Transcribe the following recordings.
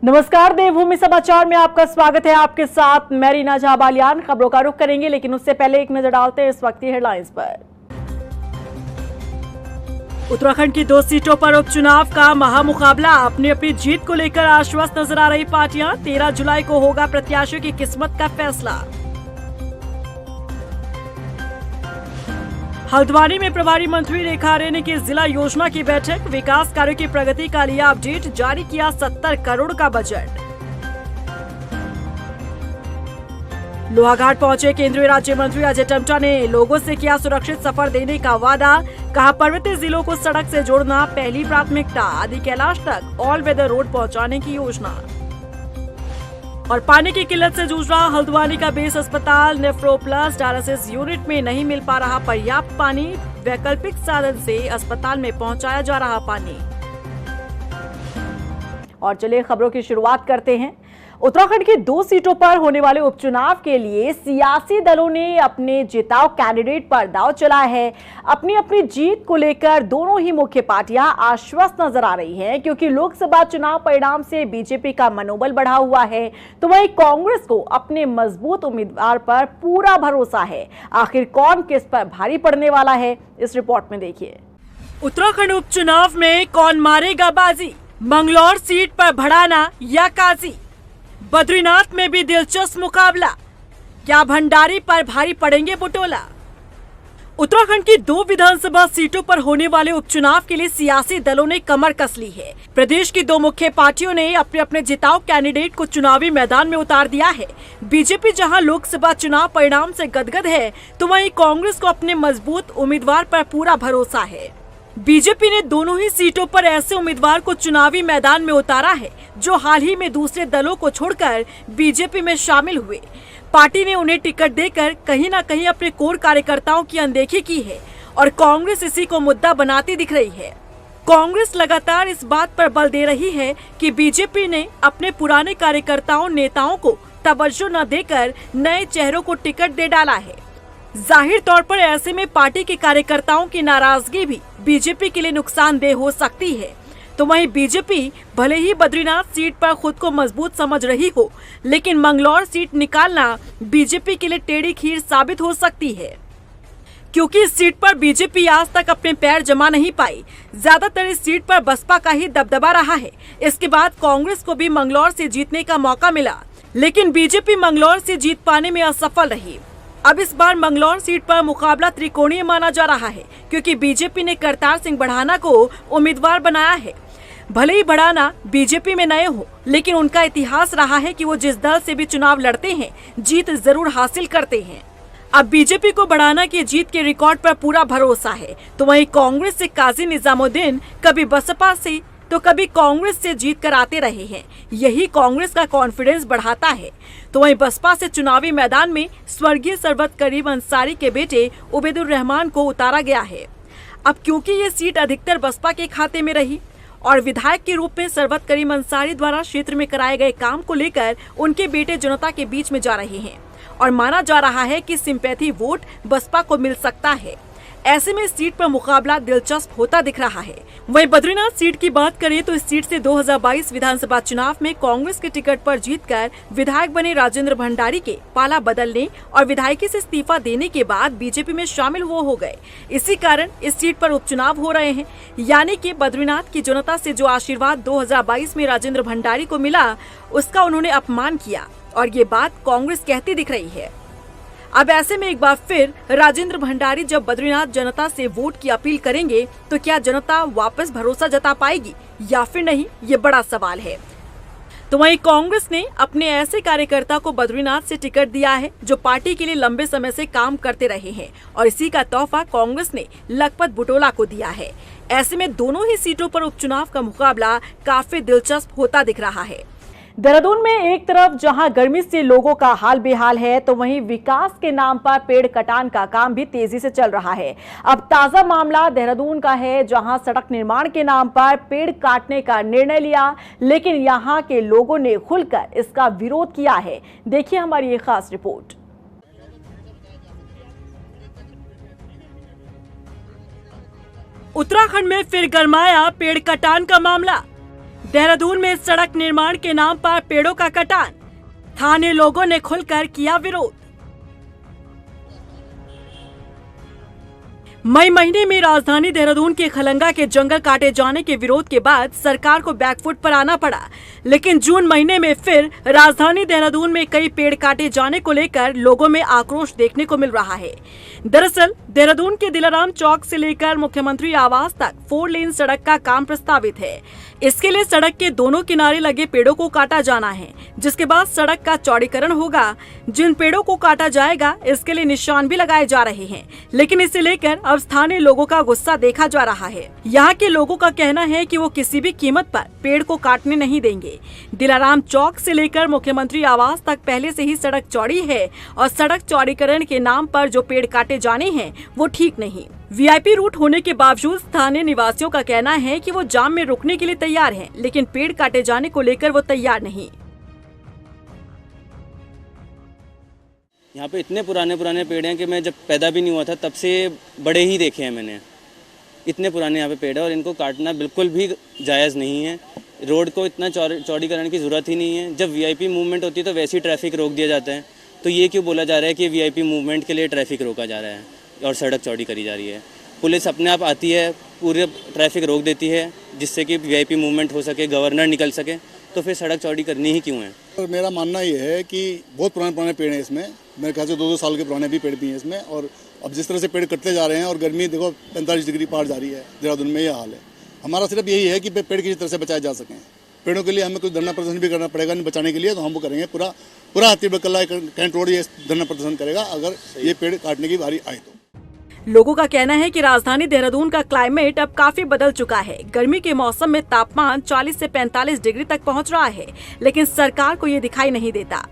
नमस्कार, देवभूमि समाचार में आपका स्वागत है। आपके साथ मैं रीना झा बालियान। खबरों का रुख करेंगे, लेकिन उससे पहले एक नजर डालते हैं इस वक्त की हेडलाइंस पर। उत्तराखंड की 2 सीटों पर उपचुनाव का महामुकाबला। अपनी अपनी जीत को लेकर आश्वस्त नजर आ रही पार्टियां। 13 जुलाई को होगा प्रत्याशियों की किस्मत का फैसला। हल्द्वानी में प्रभारी मंत्री रेखा आर्य ने की जिला योजना की बैठक। विकास कार्यों की प्रगति का लिया अपडेट। जारी किया 70 करोड़ का बजट। लोहाघाट पहुंचे केंद्रीय राज्य मंत्री अजय टम्टा ने लोगों से किया सुरक्षित सफर देने का वादा। कहा पर्वतीय जिलों को सड़क से जोड़ना पहली प्राथमिकता। आदि कैलाश तक ऑल वेदर रोड पहुंचाने की योजना। और पानी की किल्लत से जूझ रहा हल्द्वानी का बेस अस्पताल। नेफ्रोप्लस डायलिसिस यूनिट में नहीं मिल पा रहा पर्याप्त पानी। वैकल्पिक साधन से अस्पताल में पहुंचाया जा रहा पानी। और चलिए खबरों की शुरुआत करते हैं। उत्तराखंड की 2 सीटों पर होने वाले उपचुनाव के लिए सियासी दलों ने अपने जिताऊ कैंडिडेट पर दांव चलाया है। अपनी अपनी जीत को लेकर दोनों ही मुख्य पार्टियां आश्वस्त नजर आ रही हैं, क्योंकि लोकसभा चुनाव परिणाम से बीजेपी का मनोबल बढ़ा हुआ है, तो वहीं कांग्रेस को अपने मजबूत उम्मीदवार पर पूरा भरोसा है। आखिर कौन किस पर भारी पड़ने वाला है, इस रिपोर्ट में देखिए। उत्तराखंड उपचुनाव में कौन मारेगा बाजी? मंगलौर सीट पर भड़ाना या काजी? बद्रीनाथ में भी दिलचस्प मुकाबला। क्या भंडारी पर भारी पड़ेंगे बुटोला? उत्तराखंड की 2 विधानसभा सीटों पर होने वाले उपचुनाव के लिए सियासी दलों ने कमर कस ली है। प्रदेश की 2 मुख्य पार्टियों ने अपने अपने जिताऊ कैंडिडेट को चुनावी मैदान में उतार दिया है। बीजेपी जहां लोकसभा चुनाव परिणाम से गदगद है, तो वहीं कांग्रेस को अपने मजबूत उम्मीदवार पर पूरा भरोसा है। बीजेपी ने दोनों ही सीटों पर ऐसे उम्मीदवार को चुनावी मैदान में उतारा है जो हाल ही में दूसरे दलों को छोड़कर बीजेपी में शामिल हुए। पार्टी ने उन्हें टिकट देकर कहीं न कहीं अपने कोर कार्यकर्ताओं की अनदेखी की है और कांग्रेस इसी को मुद्दा बनाती दिख रही है। कांग्रेस लगातार इस बात पर बल दे रही है कि बीजेपी ने अपने पुराने कार्यकर्ताओं नेताओं को तवज्जो न देकर नए चेहरों को टिकट दे डाला है। जाहिर तौर पर ऐसे में पार्टी के कार्यकर्ताओं की नाराजगी भी बीजेपी के लिए नुकसानदेह हो सकती है। तो वहीं बीजेपी भले ही बद्रीनाथ सीट पर खुद को मजबूत समझ रही हो, लेकिन मंगलौर सीट निकालना बीजेपी के लिए टेढ़ी खीर साबित हो सकती है, क्योंकि इस सीट पर बीजेपी आज तक अपने पैर जमा नहीं पाई। ज्यादातर इस सीट पर बसपा का ही दबदबा रहा है। इसके बाद कांग्रेस को भी मंगलौर से जीतने का मौका मिला, लेकिन बीजेपी मंगलौर से जीत पाने में असफल रही। अब इस बार मंगलौर सीट पर मुकाबला त्रिकोणीय माना जा रहा है, क्योंकि बीजेपी ने करतार सिंह बढ़ाना को उम्मीदवार बनाया है। भले ही बढ़ाना बीजेपी में नए हो, लेकिन उनका इतिहास रहा है कि वो जिस दल से भी चुनाव लड़ते हैं जीत जरूर हासिल करते हैं। अब बीजेपी को बढ़ाना की जीत के रिकॉर्ड पर पूरा भरोसा है। तो वहीं कांग्रेस से काजी निजामुद्दीन कभी बसपा से तो कभी कांग्रेस से जीत कर आते रहे हैं। यही कांग्रेस का कॉन्फिडेंस बढ़ाता है। तो वहीं बसपा से चुनावी मैदान में स्वर्गीय सरबत करीम अंसारी के बेटे उबैदुर रहमान को उतारा गया है। अब क्योंकि ये सीट अधिकतर बसपा के खाते में रही और विधायक के रूप में सरबत करीम अंसारी द्वारा क्षेत्र में कराए गए काम को लेकर उनके बेटे जनता के बीच में जा रहे हैं और माना जा रहा है कि सिंपैथी वोट बसपा को मिल सकता है। ऐसे में सीट पर मुकाबला दिलचस्प होता दिख रहा है। वहीं बद्रीनाथ सीट की बात करें तो इस सीट से 2022 विधानसभा चुनाव में कांग्रेस के टिकट पर जीतकर विधायक बने राजेंद्र भंडारी के पाला बदलने और विधायकी से इस्तीफा देने के बाद बीजेपी में शामिल हो गए। इसी कारण इस सीट पर उपचुनाव हो रहे हैं। यानी कि बद्रीनाथ की जनता से जो आशीर्वाद 2022 में राजेंद्र भंडारी को मिला, उसका उन्होंने अपमान किया और ये बात कांग्रेस कहती दिख रही है। अब ऐसे में एक बार फिर राजेंद्र भंडारी जब बद्रीनाथ जनता से वोट की अपील करेंगे, तो क्या जनता वापस भरोसा जता पाएगी या फिर नहीं, ये बड़ा सवाल है। तो वहीं कांग्रेस ने अपने ऐसे कार्यकर्ता को बद्रीनाथ से टिकट दिया है जो पार्टी के लिए लंबे समय से काम करते रहे हैं और इसी का तोहफा कांग्रेस ने लखपत बुटोला को दिया है। ऐसे में दोनों ही सीटों पर उपचुनाव का मुकाबला काफी दिलचस्प होता दिख रहा है। देहरादून में एक तरफ जहां गर्मी से लोगों का हाल बेहाल है, तो वहीं विकास के नाम पर पेड़ कटान का काम भी तेजी से चल रहा है। अब ताजा मामला देहरादून का है, जहां सड़क निर्माण के नाम पर पेड़ काटने का निर्णय लिया, लेकिन यहां के लोगों ने खुलकर इसका विरोध किया है। देखिए हमारी ये खास रिपोर्ट। उत्तराखंड में फिर गरमाया पेड़ कटान का मामला। देहरादून में सड़क निर्माण के नाम पर पेड़ों का कटान, स्थानीय लोगों ने खुलकर किया विरोध। मई महीने में राजधानी देहरादून के खलंगा के जंगल काटे जाने के विरोध के बाद सरकार को बैकफुट पर आना पड़ा, लेकिन जून महीने में फिर राजधानी देहरादून में कई पेड़ काटे जाने को लेकर लोगों में आक्रोश देखने को मिल रहा है। दरअसल देहरादून के दिलाराम चौक से लेकर मुख्यमंत्री आवास तक 4 लेन सड़क का काम प्रस्तावित है। इसके लिए सड़क के दोनों किनारे लगे पेड़ों को काटा जाना है, जिसके बाद सड़क का चौड़ीकरण होगा। जिन पेड़ों को काटा जाएगा इसके लिए निशान भी लगाए जा रहे हैं, लेकिन इसे लेकर अब स्थानीय लोगों का गुस्सा देखा जा रहा है। यहाँ के लोगों का कहना है कि वो किसी भी कीमत पर पेड़ को काटने नहीं देंगे। दिलाराम चौक से लेकर मुख्यमंत्री आवास तक पहले से ही सड़क चौड़ी है और सड़क चौड़ीकरण के नाम पर जो पेड़ काटे जाने हैं वो ठीक नहीं। वीआईपी रूट होने के बावजूद स्थानीय निवासियों का कहना है कि वो जाम में रुकने के लिए तैयार हैं, लेकिन पेड़ काटे जाने को लेकर वो तैयार नहीं। यहाँ पे इतने पुराने पेड़ हैं कि मैं जब पैदा भी नहीं हुआ था तब से बड़े ही देखे हैं मैंने। इतने पुराने यहाँ पे पेड़ है और इनको काटना बिल्कुल भी जायज़ नहीं है। रोड को इतना चौड़ीकरण की ज़रूरत ही नहीं है। जब वीआईपी मूवमेंट होती है तो वैसे ही ट्रैफिक रोक दिया जाता है, तो ये क्यों बोला जा रहा है कि वीआईपी मूवमेंट के लिए ट्रैफिक रोका जा रहा है और सड़क चौड़ी करी जा रही है। पुलिस अपने आप आती है, पूरे ट्रैफिक रोक देती है जिससे कि वीआईपी मूवमेंट हो सके, गवर्नर निकल सके, तो फिर सड़क चौड़ी करनी ही क्यों है। और मेरा मानना ये है कि बहुत पुराने पेड़ हैं इसमें, मेरे ख्याल से 2-2 साल के पुराने भी पेड़ भी हैं इसमें। और अब जिस तरह से पेड़ कटते जा रहे हैं और गर्मी देखो 45 डिग्री पार जा रही है देहरादून में, ये हाल है। हमारा सिर्फ यही है कि पेड़ किसी तरह से बचाए जा सकें। पेड़ों के लिए हमें कुछ धरना प्रदर्शन भी करना पड़ेगा नहीं बचाने के लिए, तो हम वो करेंगे। पूरा हाथी बकला कैंट रोड ये धरना प्रदर्शन करेगा अगर ये पेड़ काटने की बारी आए तो। लोगों का कहना है कि राजधानी देहरादून का क्लाइमेट अब काफी बदल चुका है। गर्मी के मौसम में तापमान 40 से 45 डिग्री तक पहुंच रहा है, लेकिन सरकार को ये दिखाई नहीं देता।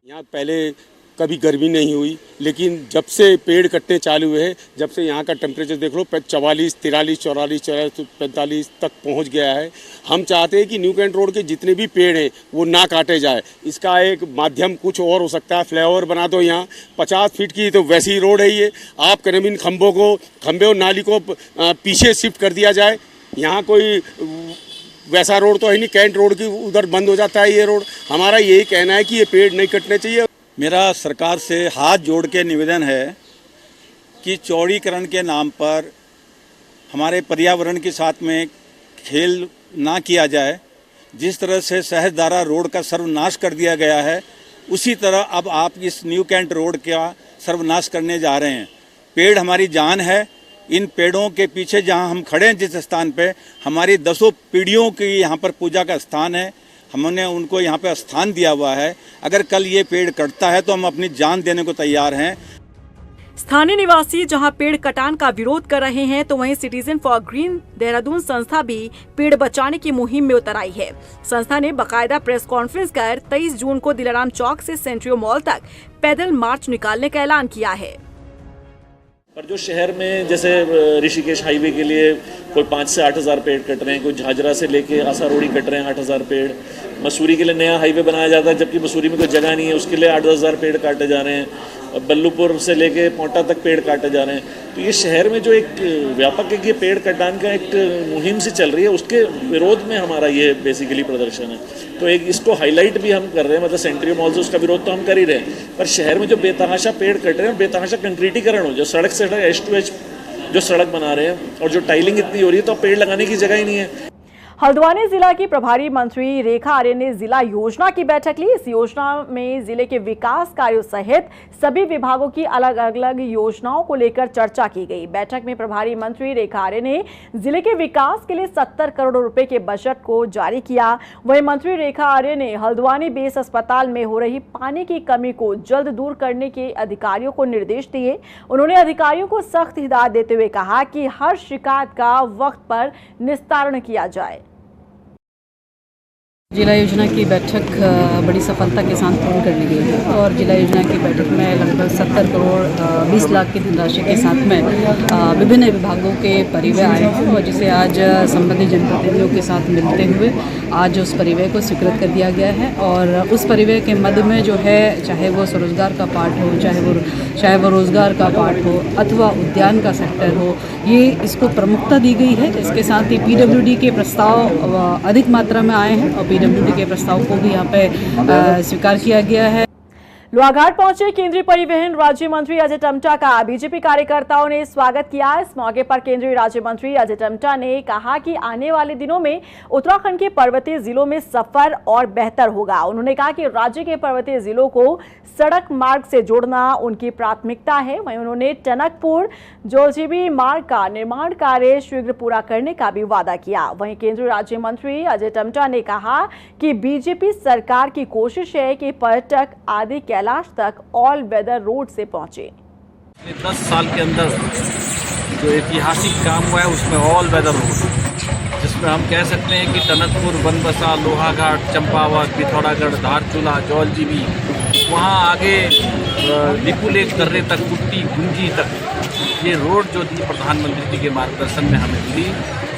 यहाँ पहले कभी गर्मी नहीं हुई, लेकिन जब से पेड़ कटने चालू हुए हैं, जब से यहाँ का टेम्परेचर देख लो 44, 43, 44, 45 तक पहुँच गया है। हम चाहते हैं कि न्यू कैंट रोड के जितने भी पेड़ हैं वो ना काटे जाए। इसका एक माध्यम कुछ और हो सकता है, फ्लाईओवर बना दो। यहाँ 50 फीट की तो वैसी रोड है ये, आप करें इन खंभे और नाली को पीछे शिफ्ट कर दिया जाए। यहाँ कोई वैसा रोड तो है नहीं, कैंट रोड की उधर बंद हो जाता है ये रोड। हमारा यही कहना है कि ये पेड़ नहीं कटने चाहिए। मेरा सरकार से हाथ जोड़ के निवेदन है कि चौड़ीकरण के नाम पर हमारे पर्यावरण के साथ में खेल ना किया जाए। जिस तरह से सहजदारा रोड का सर्वनाश कर दिया गया है, उसी तरह अब आप इस न्यू कैंट रोड का सर्वनाश करने जा रहे हैं। पेड़ हमारी जान है। इन पेड़ों के पीछे जहां हम खड़े हैं, जिस स्थान पे, हमारी 10 पीढ़ियों की यहाँ पर पूजा का स्थान है। हमने उनको यहाँ पे स्थान दिया हुआ है। अगर कल ये पेड़ कटता है तो हम अपनी जान देने को तैयार हैं। स्थानीय निवासी जहां पेड़ कटान का विरोध कर रहे हैं, तो वहीं सिटीजन फॉर ग्रीन देहरादून संस्था भी पेड़ बचाने की मुहिम में उतर आई है। संस्था ने बाकायदा प्रेस कॉन्फ्रेंस कर 23 जून को दिलाराम चौक से सेंट्रियो मॉल तक पैदल मार्च निकालने का ऐलान किया है। पर जो शहर में जैसे ऋषिकेश हाईवे के लिए कोई 5 से 8 हज़ार पेड़ कट रहे हैं, कोई झाझरा से लेके आसारोड़ी कट रहे हैं 8 हज़ार पेड़। मसूरी के लिए नया हाईवे बनाया जाता है, जबकि मसूरी में कोई जगह नहीं है, उसके लिए 8-10 हज़ार पेड़ काटे जा रहे हैं। बल्लूपुर से लेके पोंटा तक पेड़ काटे जा रहे हैं। तो ये शहर में जो एक व्यापक एक ये पेड़ कटान का एक मुहिम सी चल रही है, उसके विरोध में हमारा ये बेसिकली प्रदर्शन है। तो एक इसको हाईलाइट भी हम कर रहे हैं, मतलब सेंट्रियो मॉल से उसका विरोध तो हम कर ही रहे हैं, पर शहर में जो बेतहाशा पेड़ कट रहे हैं, बेतहाशा कंक्रीटीकरण हो, जो सड़क से एच टू एच जो सड़क बना रहे हैं और जो टाइलिंग इतनी हो रही है, तो पेड़ लगाने की जगह ही नहीं है। हल्द्वानी जिला की प्रभारी मंत्री रेखा आर्य ने जिला योजना की बैठक ली। इस योजना में जिले के विकास कार्यों सहित सभी विभागों की अलग अलग योजनाओं को लेकर चर्चा की गई। बैठक में प्रभारी मंत्री रेखा आर्य ने जिले के विकास के लिए 70 करोड़ रुपए के बजट को जारी किया। वहीं मंत्री रेखा आर्य ने हल्द्वानी बेस अस्पताल में हो रही पानी की कमी को जल्द दूर करने के अधिकारियों को निर्देश दिए। उन्होंने अधिकारियों को सख्त हिदायत देते हुए कहा कि हर शिकायत का वक्त पर निस्तारण किया जाए। जिला योजना की बैठक बड़ी सफलता के साथ पूर्ण कर ली गई है और जिला योजना की बैठक में लगभग 70 करोड़ 20 लाख की धनराशि के साथ में विभिन्न विभागों के परिव्यय आए हैं और जिसे आज संबंधित जनप्रतिनिधियों के साथ मिलते हुए आज उस परिव्यय को स्वीकृत कर दिया गया है। और उस परिव्यय के मध्य में जो है, चाहे वो स्वरोजगार का पार्ट हो, चाहे वो रोज़गार का पार्ट हो अथवा उद्यान का सेक्टर हो, ये इसको प्रमुखता दी गई है। इसके साथ ही पीडब्ल्यूडी के प्रस्ताव अधिक मात्रा में आए हैं और पीडब्ल्यूडी के प्रस्ताव को भी यहाँ पे स्वीकार किया गया है। लोहाघाट पहुंचे केंद्रीय परिवहन राज्य मंत्री अजय टम्टा का बीजेपी कार्यकर्ताओं ने स्वागत किया। इस मौके पर केंद्रीय राज्य मंत्री अजय टम्टा ने कहा कि आने वाले दिनों में उत्तराखंड के पर्वतीय जिलों में सफर और बेहतर होगा। उन्होंने कहा कि राज्य के पर्वतीय जिलों को सड़क मार्ग से जोड़ना उनकी प्राथमिकता है। वहीं उन्होंने टनकपुर जोजीबी मार्ग का निर्माण कार्य शीघ्र पूरा करने का भी वादा किया। वहीं केंद्रीय राज्य मंत्री अजय टम्टा ने कहा कि बीजेपी सरकार की कोशिश है कि पर्यटक आदि कैलाश तक ऑल वेदर रोड से पहुंचे। 10 साल के अंदर जो ऐतिहासिक काम हुआ है उसमें ऑल वेदर रोड, जिसमें हम कह सकते हैं कि टनकपुर, बनबसा, लोहाघाट, चंपावत, पिथौरागढ़, धारचूला, जौलजीबी, वहाँ आगे लिपुलेख दर्रे तक, कुट्टी, गुंजी तक, ये रोड जो थी प्रधानमंत्री जी के मार्गदर्शन में हमें मिली।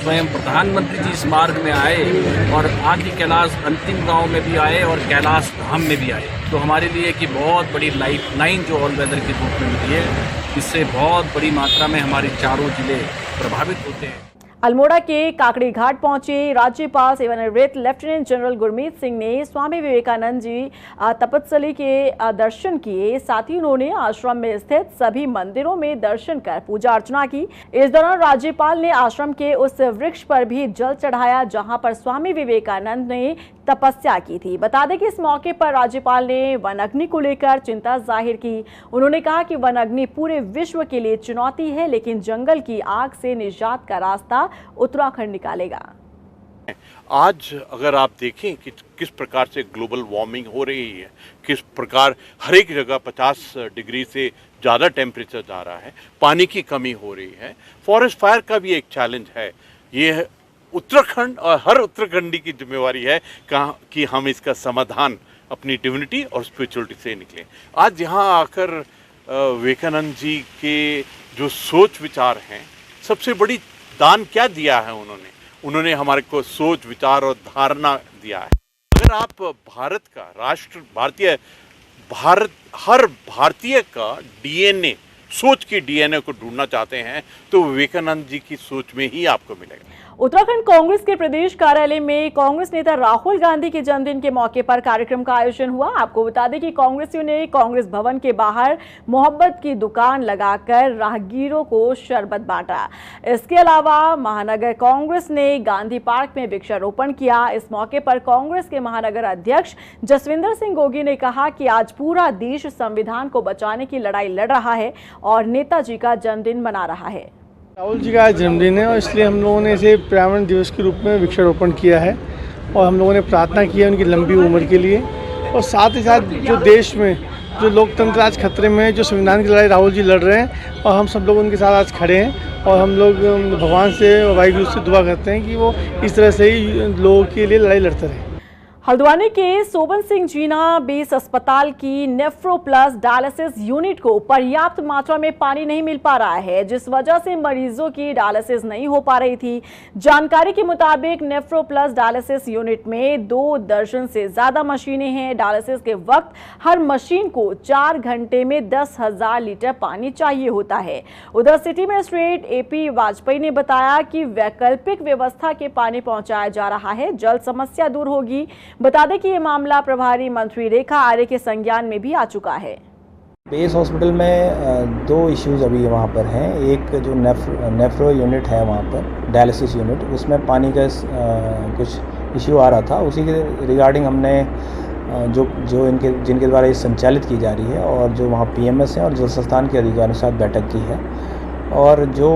स्वयं प्रधानमंत्री जी इस मार्ग में आए और आदि कैलाश अंतिम गांव में भी आए और कैलाश धाम में भी आए। तो हमारे लिए कि बहुत बड़ी लाइफ लाइन जो ऑल वेदर के रूप में मिली है, इससे बहुत बड़ी मात्रा में हमारे चारों जिले प्रभावित होते हैं। अल्मोड़ा के काकड़ी घाट पहुंचे राज्यपाल सेवानिवृत्त लेफ्टिनेंट जनरल गुरमीत सिंह ने स्वामी विवेकानंद जी तपस्या के दर्शन किए। साथ ही उन्होंने आश्रम में स्थित सभी मंदिरों में दर्शन कर पूजा अर्चना की। इस दौरान राज्यपाल ने आश्रम के उस वृक्ष पर भी जल चढ़ाया जहां पर स्वामी विवेकानंद ने तपस्या की थी। बता दें कि इस मौके पर राज्यपाल ने वन अग्नि को लेकर चिंता जाहिर की। उन्होंने कहा कि वन अग्नि पूरे विश्व के लिए चुनौती है, लेकिन जंगल की आग से निजात का रास्ता उत्तराखंड निकालेगा। आज अगर आप देखें कि किस प्रकार से ग्लोबल वार्मिंग हो रही है, किस प्रकार हर एक जगह 50 डिग्री से ज़्यादा टेम्परेचर जा रहा है, पानी की कमी हो रही है, फॉरेस्ट फायर का भी एक चैलेंज है। ये उत्तराखंड और हर उत्तराखंडी की जिम्मेवारी है कि हम इसका समाधान अपनी डिविनिटी और स्पिरिचुअलिटी से निकलें। आज यहाँ आकर विवेकानंद जी के जो सोच विचार हैं, सबसे बड़ी दान क्या दिया है उन्होंने हमारे को सोच विचार और धारणा दिया है। अगर आप भारत का हर भारतीय का डीएनए, सोच की डीएनए को ढूंढना चाहते हैं तो विवेकानंद जी की सोच में ही आपको मिलेगा। उत्तराखंड कांग्रेस के प्रदेश कार्यालय में कांग्रेस नेता राहुल गांधी के जन्मदिन के मौके पर कार्यक्रम का आयोजन हुआ। आपको बता दें कि कांग्रेसियों ने कांग्रेस भवन के बाहर मोहब्बत की दुकान लगाकर राहगीरों को शरबत बांटा। इसके अलावा महानगर कांग्रेस ने गांधी पार्क में वृक्षारोपण किया। इस मौके पर कांग्रेस के महानगर अध्यक्ष जसविंदर सिंह गोगी ने कहा कि आज पूरा देश संविधान को बचाने की लड़ाई लड़ रहा है और नेताजी का जन्मदिन मना रहा है। राहुल जी का आज जन्मदिन है और इसलिए हम लोगों ने इसे पर्यावरण दिवस के रूप में वृक्षारोपण किया है और हम लोगों ने प्रार्थना की है उनकी लंबी उम्र के लिए। और साथ ही साथ जो देश में जो लोकतंत्र आज खतरे में है, जो संविधान की लड़ाई राहुल जी लड़ रहे हैं और हम सब लोग उनके साथ आज खड़े हैं और हम लोग भगवान से, वाहिगुरु से दुआ करते हैं कि वो इस तरह से ही लोगों के लिए लड़ाई लड़ते रहें। हल्द्वानी के सोबन सिंह जीना बेस अस्पताल की नेफ्रो प्लस डायलिसिस यूनिट को पर्याप्त मात्रा में पानी नहीं मिल पा रहा है, जिस वजह से मरीजों की डायलिसिस नहीं हो पा रही थी। जानकारी के मुताबिक नेफ्रो प्लस डायलिसिस यूनिट में 2 दर्जन से ज्यादा मशीनें हैं। डायलिसिस के वक्त हर मशीन को 4 घंटे में 10,000 लीटर पानी चाहिए होता है। उधर सिटी मजिस्ट्रेट AP वाजपेयी ने बताया कि वैकल्पिक व्यवस्था के पानी पहुंचाया जा रहा है, जल्द समस्या दूर होगी। बता दें कि ये मामला प्रभारी मंत्री रेखा आर्य के संज्ञान में भी आ चुका है। बेस हॉस्पिटल में 2 इश्यूज अभी वहाँ पर हैं। एक जो नेफ्रो यूनिट है वहाँ पर, डायलिसिस यूनिट, उसमें पानी का कुछ इश्यू आ रहा था। उसी के रिगार्डिंग हमने जिनके द्वारा ये संचालित की जा रही है और जो वहाँ PMS है और जल संस्थान के अधिकारियों के साथ बैठक की है और जो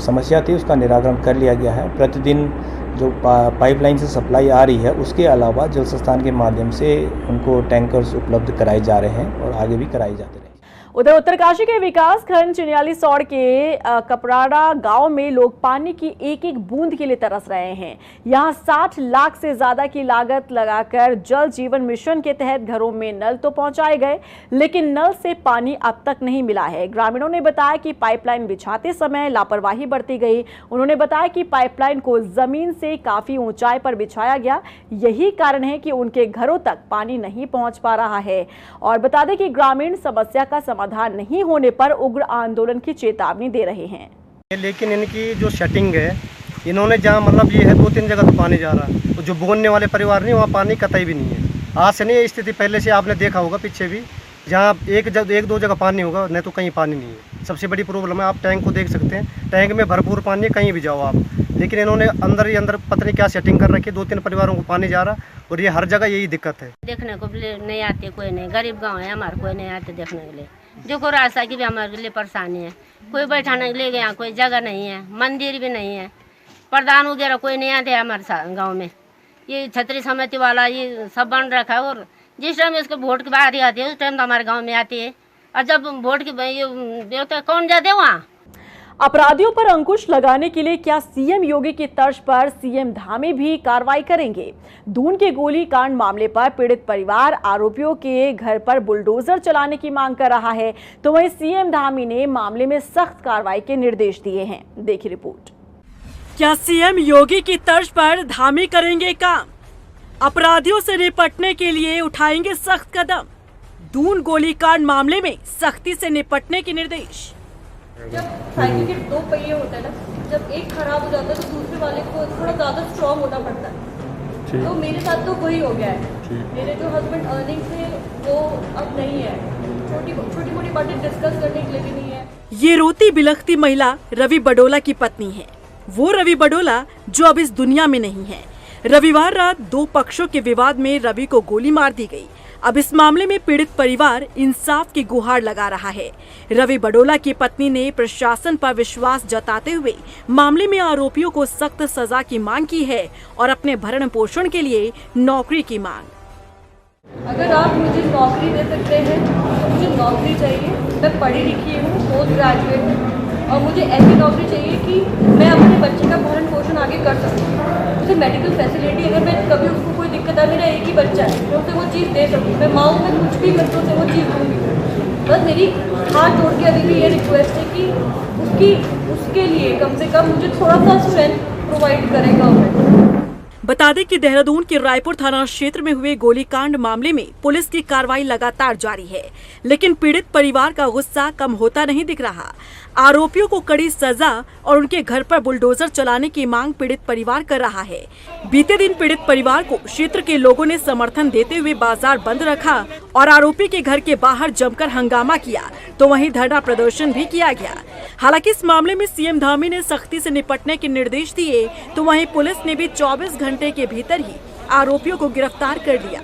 समस्या थी उसका निराकरण कर लिया गया है। प्रतिदिन जो पाइपलाइन से सप्लाई आ रही है उसके अलावा जल संस्थान के माध्यम से उनको टैंकर्स उपलब्ध कराए जा रहे हैं और आगे भी कराए जाते रहेंगे। उधर उत्तरकाशी के विकास खंड चिनियाली सौड़ के कपराड़ा गांव में लोग पानी की एक एक बूंद के लिए तरस रहे हैं। यहां 60 लाख से ज्यादा की लागत लगाकर जल जीवन मिशन के तहत घरों में नल तो पहुंचाए गए, लेकिन नल से पानी अब तक नहीं मिला है। ग्रामीणों ने बताया कि पाइपलाइन बिछाते समय लापरवाही बरती गई। उन्होंने बताया कि पाइपलाइन को जमीन से काफी ऊंचाई पर बिछाया गया, यही कारण है कि उनके घरों तक पानी नहीं पहुंच पा रहा है। और बता दें कि ग्रामीण समस्या का समाधान नहीं होने पर उग्र आंदोलन की चेतावनी दे रहे हैं। लेकिन इनकी जो सेटिंग है, इन्होंने जहाँ मतलब ये है 2-3 जगह तो पानी जा रहा है, तो जो बोलने वाले परिवार नहीं वहाँ पानी कतई भी नहीं है। आज से नहीं है स्थिति, पहले से आपने देखा होगा पीछे भी, जहाँ एक दो जगह पानी होगा, नहीं तो कहीं पानी नहीं है। सबसे बड़ी प्रॉब्लम है, आप टैंक को देख सकते हैं, टैंक में भरपूर पानी है, कहीं भी जाओ आप। लेकिन इन्होंने अंदर ही अंदर पता नहीं क्या सेटिंग कर रखी है, 2-3 परिवारों को पानी जा रहा, और ये हर जगह यही दिक्कत है। देखने को नहीं आते, कोई नहीं, गरीब गांव है हमारे, कोई नहीं आते देखने के लिए। देखो रास्ता की भी हमारे लिए परेशानी है, कोई बैठाने के लिए गया, कोई जगह नहीं है, मंदिर भी नहीं है, प्रधान वगैरह कोई नहीं आते हमारे गाँव में। ये छतरी समिति वाला ये सब बन रखा है, और जिस टाइम इसको वोट की बारी आती है उस टाइम तो हमारे गाँव में आती है, और जब वोट की देवता कौन जाते वहाँ। अपराधियों पर अंकुश लगाने के लिए क्या सीएम योगी की तर्ज पर सीएम धामी भी कार्रवाई करेंगे? दून के गोली कांड मामले पर पीड़ित परिवार आरोपियों के घर पर बुलडोजर चलाने की मांग कर रहा है, तो वहीं सीएम धामी ने मामले में सख्त कार्रवाई के निर्देश दिए हैं। देखिए रिपोर्ट। क्या सीएम योगी की तर्ज पर धामी करेंगे काम? अपराधियों से निपटने के लिए उठाएंगे सख्त कदम। दून गोलीकांड मामले में सख्ती से निपटने के निर्देश। जब साइकिल के 2 पहिए होते हैं ना, जब एक खराब हो जाता है तो दूसरे वाले को थोड़ा ज़्यादा स्ट्रॉन्ग होना पड़ता है। तो मेरे साथ तो वही हो गया है। मेरे जो हस्बैंड अर्निंग थे वो अब नहीं है, छोटी मोटी बातें डिस्कस करने के लिए भी नहीं है। ये रोती बिलखती महिला रवि बडोला की पत्नी है। वो रवि बडोला जो अब इस दुनिया में नहीं है। रविवार रात 2 पक्षों के विवाद में रवि को गोली मार दी गई। अब इस मामले में पीड़ित परिवार इंसाफ की गुहार लगा रहा है। रवि बडोला की पत्नी ने प्रशासन पर विश्वास जताते हुए मामले में आरोपियों को सख्त सजा की मांग की है और अपने भरण पोषण के लिए नौकरी की मांग। अगर आप मुझे नौकरी दे सकते हैं तो मुझे नौकरी चाहिए। मैं पढ़ी लिखी हूँ, पोस्ट ग्रेजुएट हूँ, और मुझे ऐसी नौकरी चाहिए कि मैं अपने बच्चे का भरण पोषण आगे कर सकूँ। मुझे मेडिकल फैसिलिटी, अगर मैं कभी उसको कोई दिक्कत है, मेरा एक ही बच्चा है, मैं उसे वो चीज़ दे सकूँ। मैं माँ हूँ, मैं कुछ भी मैं तो उसे वो चीज़ दूँगी। बस मेरी हाथ जोड़ के अभी भी ये रिक्वेस्ट है कि उसके लिए कम से कम मुझे थोड़ा सा स्ट्रेंथ प्रोवाइड करें गवर्नमेंट। बता दें कि देहरादून के रायपुर थाना क्षेत्र में हुए गोलीकांड मामले में पुलिस की कार्रवाई लगातार जारी है, लेकिन पीड़ित परिवार का गुस्सा कम होता नहीं दिख रहा। आरोपियों को कड़ी सजा और उनके घर पर बुलडोजर चलाने की मांग पीड़ित परिवार कर रहा है। बीते दिन पीड़ित परिवार को क्षेत्र के लोगों ने समर्थन देते हुए बाजार बंद रखा और आरोपी के घर के बाहर जमकर हंगामा किया, तो वहीं धरना प्रदर्शन भी किया गया। हालांकि इस मामले में सीएम धामी ने सख्ती से निपटने के निर्देश दिए, तो वहीं पुलिस ने भी 24 घंटे के भीतर ही आरोपियों को गिरफ्तार कर लिया।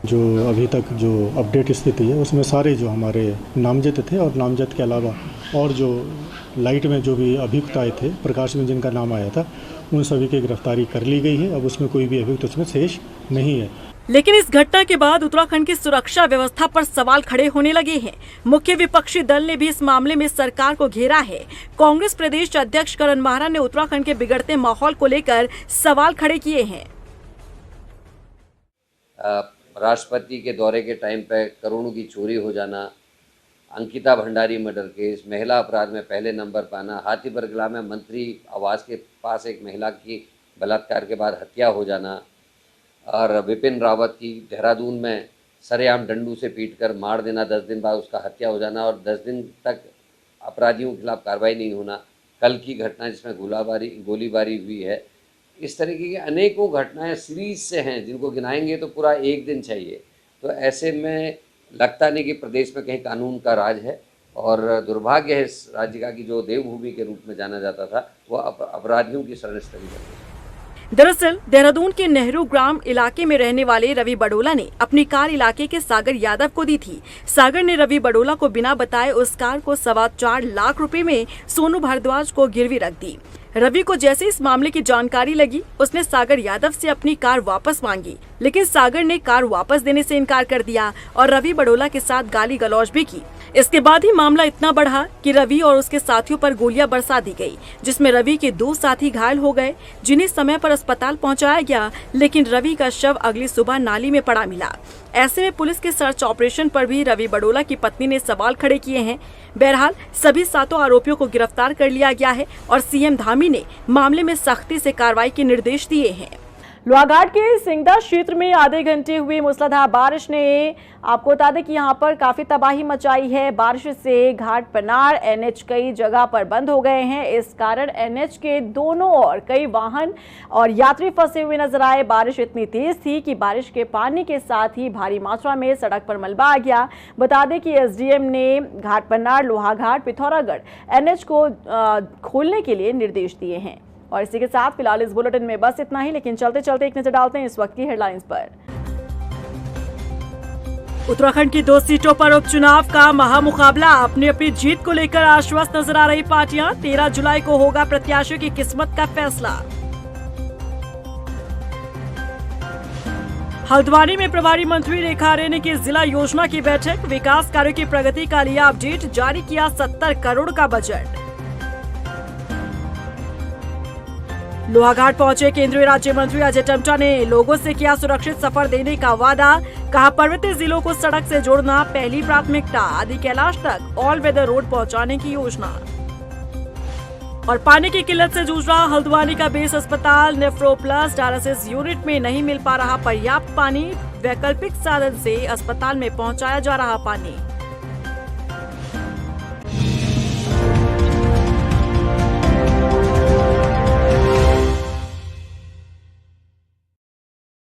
जो अभी तक जो अपडेट स्थिति है उसमें सारे जो हमारे नामजद थे और नामजद के अलावा और जो लाइट में जो भी अभियुक्त आए थे, प्रकाश में जिनका नाम आया था, उन सभी की गिरफ्तारी कर ली गई है। अब उसमें कोई भी अभियुक्त उसमें शेष नहीं है। लेकिन इस घटना के बाद उत्तराखंड की सुरक्षा व्यवस्था पर सवाल खड़े होने लगे हैं। मुख्य विपक्षी दल ने भी इस मामले में सरकार को घेरा है। कांग्रेस प्रदेश अध्यक्ष करण माहरा ने उत्तराखंड के बिगड़ते माहौल को लेकर सवाल खड़े किए हैं। राष्ट्रपति के दौरे के टाइम पे करोड़ों की चोरी हो जाना, अंकिता भंडारी मर्डर केस, महिला अपराध में पहले नंबर पाना, हाथी बरगला में मंत्री आवास के पास एक महिला की बलात्कार के बाद हत्या हो जाना, और विपिन रावत की देहरादून में सरेआम डंडू से पीटकर मार देना, 10 दिन बाद उसका हत्या हो जाना और 10 दिन तक अपराधियों के खिलाफ कार्रवाई नहीं होना। कल की घटना जिसमें गोलीबारी हुई है, इस तरीके की अनेकों घटनाएं सीरीज से हैं जिनको गिनाएंगे तो पूरा एक दिन चाहिए। तो ऐसे में लगता नहीं कि प्रदेश में कहीं कानून का राज है, और दुर्भाग्य है इस राज्य का कि जो देवभूमि के रूप में जाना जाता था वो अपराधियों की शरणस्थली बन गई। दरअसल देहरादून के नेहरू ग्राम इलाके में रहने वाले रवि बडोला ने अपनी कार इलाके के सागर यादव को दी थी। सागर ने रवि बडोला को बिना बताए उस कार को 4.25 लाख रुपए में सोनू भारद्वाज को गिरवी रख दी। रवि को जैसे इस मामले की जानकारी लगी, उसने सागर यादव से अपनी कार वापस मांगी, लेकिन सागर ने कार वापस देने से इनकार कर दिया और रवि बड़ोला के साथ गाली गलौज भी की। इसके बाद ही मामला इतना बढ़ा कि रवि और उसके साथियों पर गोलियां बरसा दी गई, जिसमें रवि के 2 साथी घायल हो गए, जिन्हें समय पर अस्पताल पहुंचाया गया, लेकिन रवि का शव अगली सुबह नाली में पड़ा मिला। ऐसे में पुलिस के सर्च ऑपरेशन पर भी रवि बड़ोला की पत्नी ने सवाल खड़े किए हैं। बहरहाल सभी 7 आरोपियों को गिरफ्तार कर लिया गया है और सीएम धामी ने मामले में सख्ती से कार्रवाई के निर्देश दिए हैं। लोहाघाट के सिंगदा क्षेत्र में आधे घंटे हुई मूसलाधार बारिश ने आपको बता दें कि यहां पर काफी तबाही मचाई है। बारिश से घाट पनार एनएच कई जगह पर बंद हो गए हैं। इस कारण एनएच के दोनों ओर कई वाहन और यात्री फंसे हुए नजर आए। बारिश इतनी तेज थी कि बारिश के पानी के साथ ही भारी मात्रा में सड़क पर मलबा आ गया। बता दें कि एसडीएम ने घाट पनार, लोहाघाट, पिथौरागढ़ एनएच को खोलने के लिए निर्देश दिए हैं। और इसी के साथ फिलहाल इस बुलेटिन में बस इतना ही, लेकिन चलते चलते एक नजर डालते हैं इस वक्त की हेडलाइंस पर। उत्तराखंड की 2 सीटों पर उपचुनाव का महामुकाबला। अपनी अपनी जीत को लेकर आश्वस्त नजर आ रही पार्टियां। 13 जुलाई को होगा प्रत्याशियों की किस्मत का फैसला। हल्द्वानी में प्रभारी मंत्री रेखा आर्य ने की जिला योजना की बैठक। विकास कार्यों की प्रगति का लिया अपडेट। जारी किया 70 करोड़ का बजट। लोहाघाट पहुंचे केंद्रीय राज्य मंत्री अजय टम्टा ने लोगों से किया सुरक्षित सफर देने का वादा। कहा पर्वतीय जिलों को सड़क से जोड़ना पहली प्राथमिकता। आदि कैलाश तक ऑल वेदर रोड पहुंचाने की योजना। और पानी की किल्लत से जूझ रहा हल्द्वानी का बेस अस्पताल। नेफ्रो प्लस डायलिसिस यूनिट में नहीं मिल पा रहा पर्याप्त पानी। वैकल्पिक साधन से अस्पताल में पहुंचाया जा रहा पानी।